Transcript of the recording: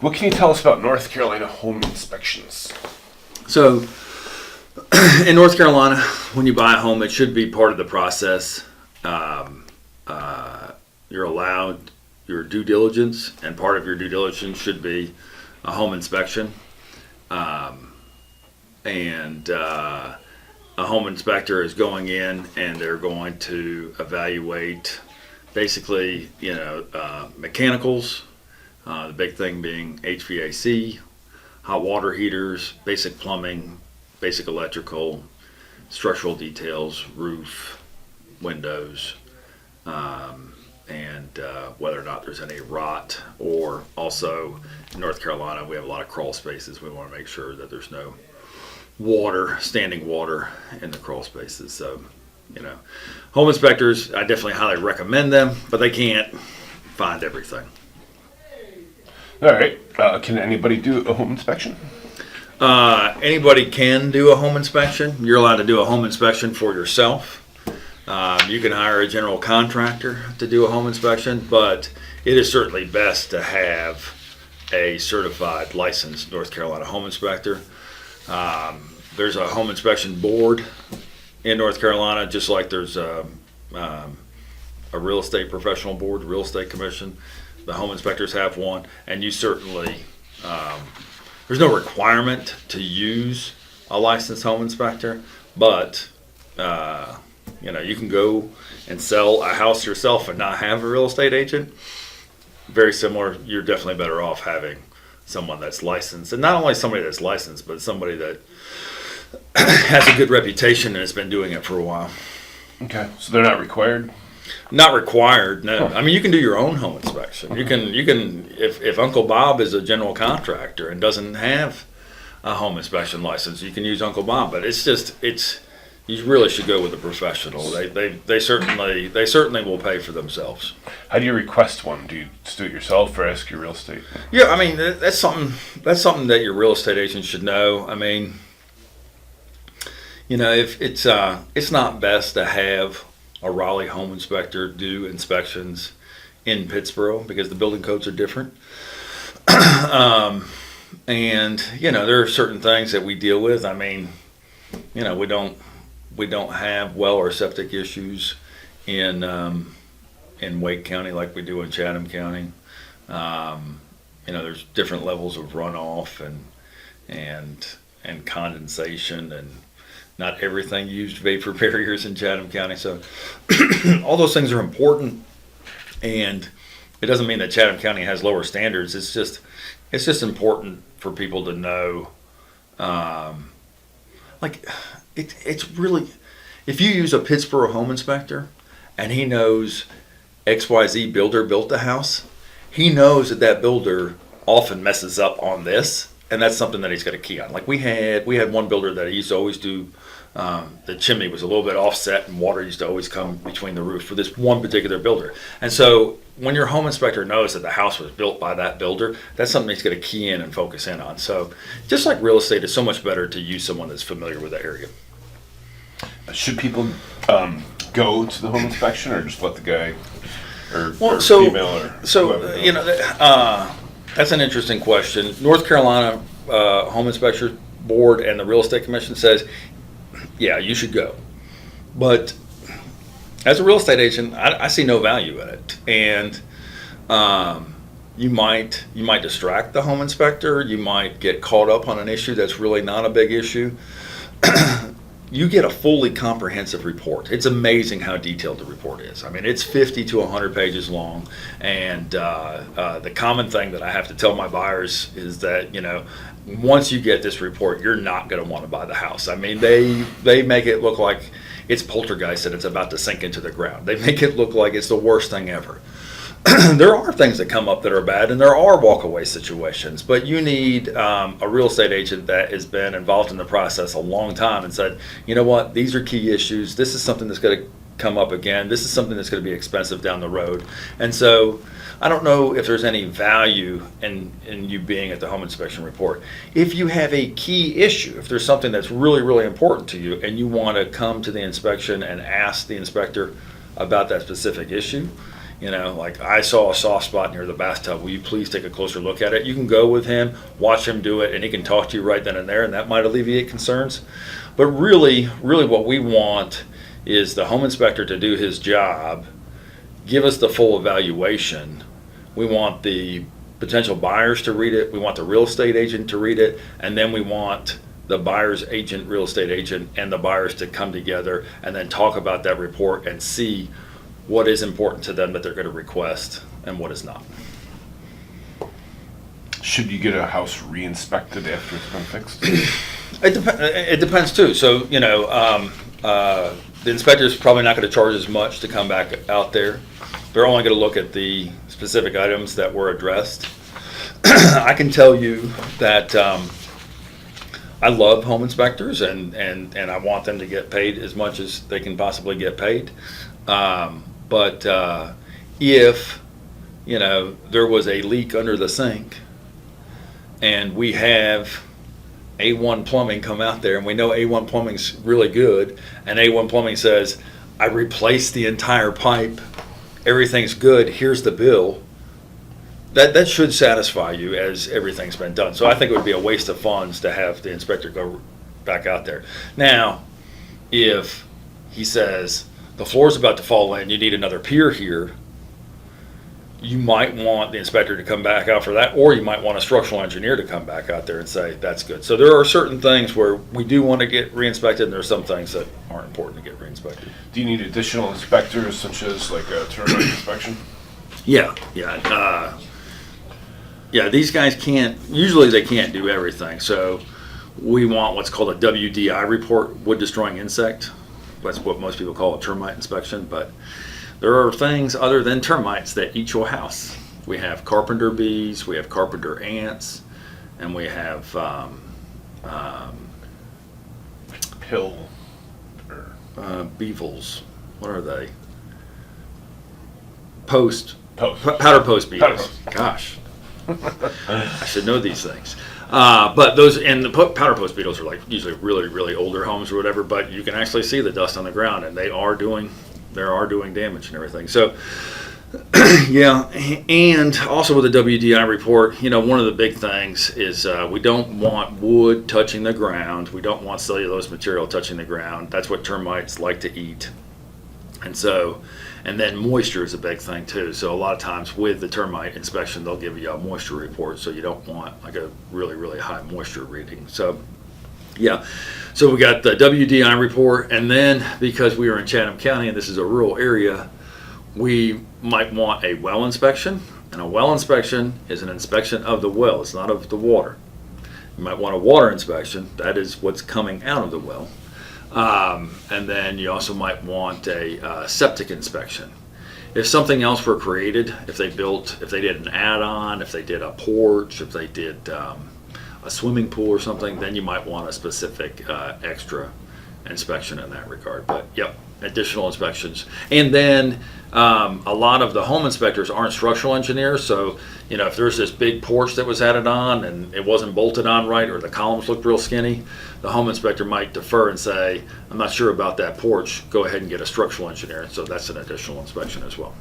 What can you tell us about North Carolina home inspections? So, in North Carolina, when you buy a home, it should be part of the process. You're allowed your due diligence, and part of your due diligence should be a home inspection. A home inspector is going in and they're going to evaluate basically, mechanicals, the big thing being HVAC, hot water heaters, basic plumbing, basic electrical, structural details, roof, windows, and whether or not there's any rot. Or also in North Carolina, we have a lot of crawl spaces. We want to make sure that there's no standing water in the crawl spaces. So, home inspectors, I definitely highly recommend them, but they can't find everything. All right. Can anybody do a home inspection? Anybody can do a home inspection. You're allowed to do a home inspection for yourself. You can hire a general contractor to do a home inspection, but it is certainly best to have a certified, licensed North Carolina home inspector. There's a home inspection board in North Carolina, just like there's a real estate professional board, real estate commission. The home inspectors have one, and you certainly, there's no requirement to use a licensed home inspector, but you can go and sell a house yourself and not have a real estate agent. Very similar. You're definitely better off having someone that's licensed, and not only somebody that's licensed, but somebody that has a good reputation and has been doing it for a while. Okay, so they're not required? Not required, no. I mean, you can do your own home inspection. You can if Uncle Bob is a general contractor and doesn't have a home inspection license, you can use Uncle Bob. But you really should go with a professional. They certainly will pay for themselves. How do you request one? Do you just do it yourself or ask your real estate? Yeah, I mean that's something that your real estate agent should know. I mean, if it's not best to have a Raleigh home inspector do inspections in Pittsboro because the building codes are different. And there are certain things that we deal with. I mean, we don't have well or septic issues in Wake County like we do in Chatham County. There's different levels of runoff and condensation, and not everything used vapor barriers in Chatham County. So all those things are important, and it doesn't mean that Chatham County has lower standards. It's just important for people to know. It's really, if you use a Pittsboro home inspector and he knows XYZ builder built the house, he knows that builder often messes up on this, and that's something that he's got to key on. Like we had one builder that he used to always do, the chimney was a little bit offset and water used to always come between the roof for this one particular builder. And so when your home inspector knows that the house was built by that builder, that's something he's going to key in and focus in on. So just like real estate, it's so much better to use someone that's familiar with the area. Should people go to the home inspection or just let the guy or female or whoever? That's an interesting question. North Carolina Home Inspection Board and the Real Estate Commission says, yeah, you should go. But as a real estate agent, I see no value in it. And you might distract the home inspector. You might get caught up on an issue that's really not a big issue. You get a fully comprehensive report. It's amazing how detailed the report is. I mean, it's 50 to 100 pages long. And the common thing that I have to tell my buyers is that, once you get this report, you're not going to want to buy the house. I mean, they make it look like it's poltergeist and it's about to sink into the ground. They make it look like it's the worst thing ever. There are things that come up that are bad, and there are walkaway situations, but you need a real estate agent that has been involved in the process a long time and said, you know what, these are key issues. This is something that's going to come up again. This is something that's going to be expensive down the road. And so I don't know if there's any value in you being at the home inspection report. If you have a key issue, if there's something that's really, really important to you and you want to come to the inspection and ask the inspector about that specific issue, Like I saw a soft spot near the bathtub. Will you please take a closer look at it? You can go with him, watch him do it, and he can talk to you right then and there, and that might alleviate concerns. But really what we want is the home inspector to do his job, give us the full evaluation. We want the potential buyers to read it. We want the real estate agent to read it, and then we want the buyer's agent, real estate agent, and the buyers to come together and then talk about that report and see what is important to them that they're going to request and what is not. Should you get a house re-inspected after it's been fixed? It depends too. So, the inspector's probably not going to charge as much to come back out there. They're only going to look at the specific items that were addressed. I can tell you that I love home inspectors and I want them to get paid as much as they can possibly get paid. But if, there was a leak under the sink and we have A1 Plumbing come out there and we know A1 Plumbing's really good and A1 Plumbing says, I replaced the entire pipe, everything's good, here's the bill, that should satisfy you as everything's been done. So I think it would be a waste of funds to have the inspector go back out there. Now, if he says, the floor's about to fall in, you need another pier here, you might want the inspector to come back out for that, or you might want a structural engineer to come back out there and say, that's good. So there are certain things where we do want to get re-inspected, and there are some things that aren't important to get re-inspected. Do you need additional inspectors, such as like a termite inspection? Yeah. These guys usually they can't do everything. So we want what's called a WDI report, wood destroying insect. That's what most people call a termite inspection, but there are things other than termites that eat your house. We have carpenter bees, we have carpenter ants, and we have beetles. What are they? Powder post beetles. Gosh, I should know these things. But those and the powder post beetles are like usually really, really older homes or whatever. But you can actually see the dust on the ground, and they are doing damage and everything. So, yeah, and also with the WDI report, one of the big things is we don't want wood touching the ground. We don't want cellulose material touching the ground. That's what termites like to eat. And then moisture is a big thing too. So a lot of times with the termite inspection, they'll give you a moisture report. So you don't want like a really, really high moisture reading. So yeah, so we got the WDI report, and then because we are in Chatham County and this is a rural area, we might want a well inspection. And a well inspection is an inspection of the well. It's not of the water. You might want a water inspection. That is what's coming out of the well. And then you also might want a septic inspection. If something else were created, if they did an add-on, if they did a porch, if they did a swimming pool or something, then you might want a specific extra inspection in that regard. But yep, additional inspections. And then a lot of the home inspectors aren't structural engineers, so if there's this big porch that was added on and it wasn't bolted on right, or the columns looked real skinny, the home inspector might defer and say, I'm not sure about that porch, go ahead and get a structural engineer. So that's an additional inspection as well.